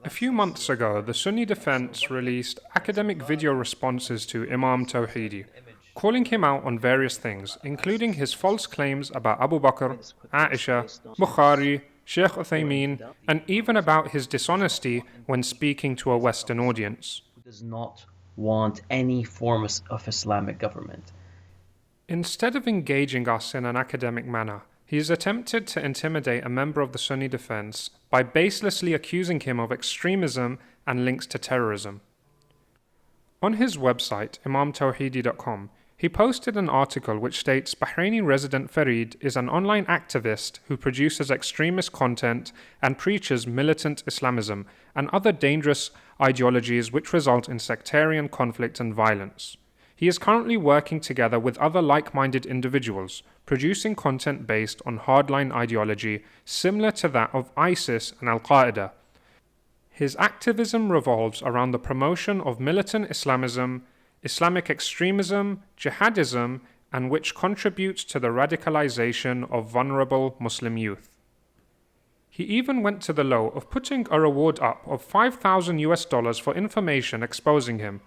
A few months ago, the Sunni Defense released academic video responses to Imam Tawhidi, calling him out on various things, including his false claims about Abu Bakr, Aisha, Bukhari, Sheikh Uthaimeen, and even about his dishonesty when speaking to a Western audience. Does not want any form of Islamic government. Instead of engaging us in an academic manner, he has attempted to intimidate a member of the Sunni Defense by baselessly accusing him of extremism and links to terrorism. On his website, imamtawhidi.com, he posted an article which states Bahraini resident Farid is an online activist who produces extremist content and preaches militant Islamism and other dangerous ideologies which result in sectarian conflict and violence. He is currently working together with other like-minded individuals, producing content based on hardline ideology similar to that of ISIS and Al-Qaeda. His activism revolves around the promotion of militant Islamism, Islamic extremism, jihadism, and which contributes to the radicalization of vulnerable Muslim youth. He even went to the low of putting a reward up of $5,000 for information exposing him.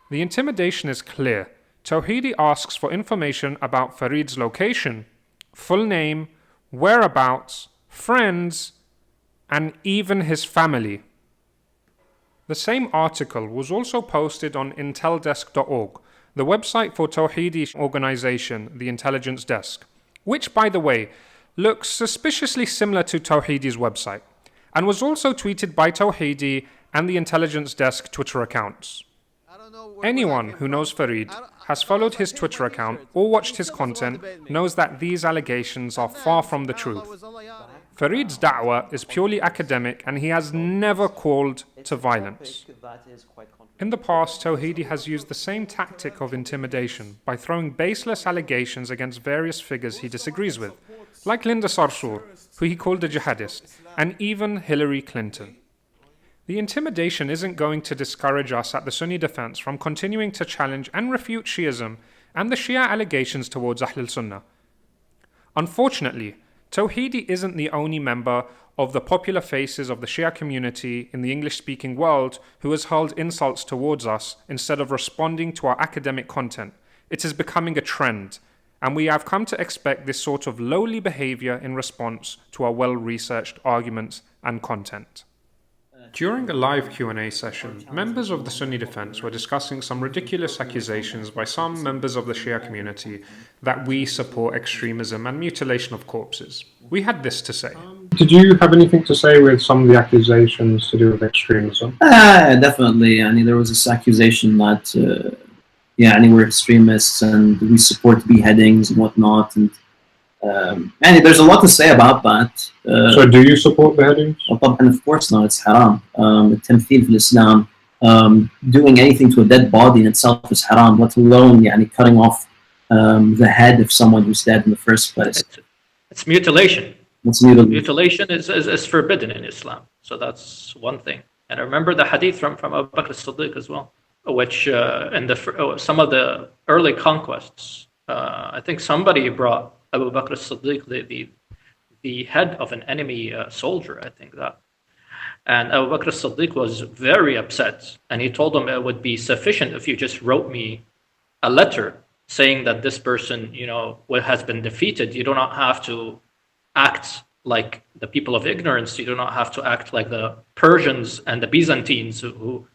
The intimidation is clear. Tawhidi asks for information about Farid's location, full name, whereabouts, friends, and even his family. The same article was also posted on inteldesk.org, the website for Tawhidi's organization, the Intelligence Desk, which, by the way, looks suspiciously similar to Tawhidi's website, and was also tweeted by Tawhidi and the Intelligence Desk Twitter accounts. Anyone who knows Farid, has followed his Twitter account or watched his content knows that these allegations are far from the truth. Farid's da'wah is purely academic and he has never called to violence. In the past, Tawhidi has used the same tactic of intimidation by throwing baseless allegations against various figures he disagrees with, like Linda Sarsour, who he called a jihadist, and even Hillary Clinton. The intimidation isn't going to discourage us at the Sunni Defense from continuing to challenge and refute Shi'ism and the Shia allegations towards Ahl Sunnah. Unfortunately, Tawhidi isn't the only member of the popular faces of the Shia community in the English-speaking world who has hurled insults towards us instead of responding to our academic content. It is becoming a trend, and we have come to expect this sort of lowly behavior in response to our well-researched arguments and content. During a live Q&A session, members of the Sunni Defense were discussing some ridiculous accusations by some members of the Shia community that we support extremism and mutilation of corpses. We had this to say. Did you have anything to say with some of the accusations to do with extremism? Definitely. I mean, there was this accusation that, we're extremists and we support beheadings and whatnot. And there's a lot to say about that. So do you support beheadings? And of course not, it's haram. التمثيل في Islam, doing anything to a dead body in itself is haram, let alone cutting off the head of someone who's dead in the first place. It's mutilation. Mutilation is forbidden in Islam. So that's one thing. And I remember the hadith from Abu Bakr as-Siddiq as well, which in some of the early conquests, I think somebody brought Abu Bakr as-Siddiq the head of an enemy soldier, I think that. And Abu Bakr as-Siddiq was very upset, and he told him it would be sufficient if you just wrote me a letter saying that this person, has been defeated. You do not have to act like the people of ignorance. You do not have to act like the Persians and the Byzantines who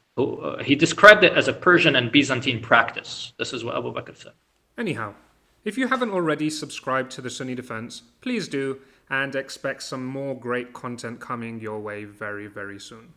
he described it as a Persian and Byzantine practice. This is what Abu Bakr said. Anyhow, if you haven't already subscribed to the Sunni Defense, please do, and expect some more great content coming your way very, very soon.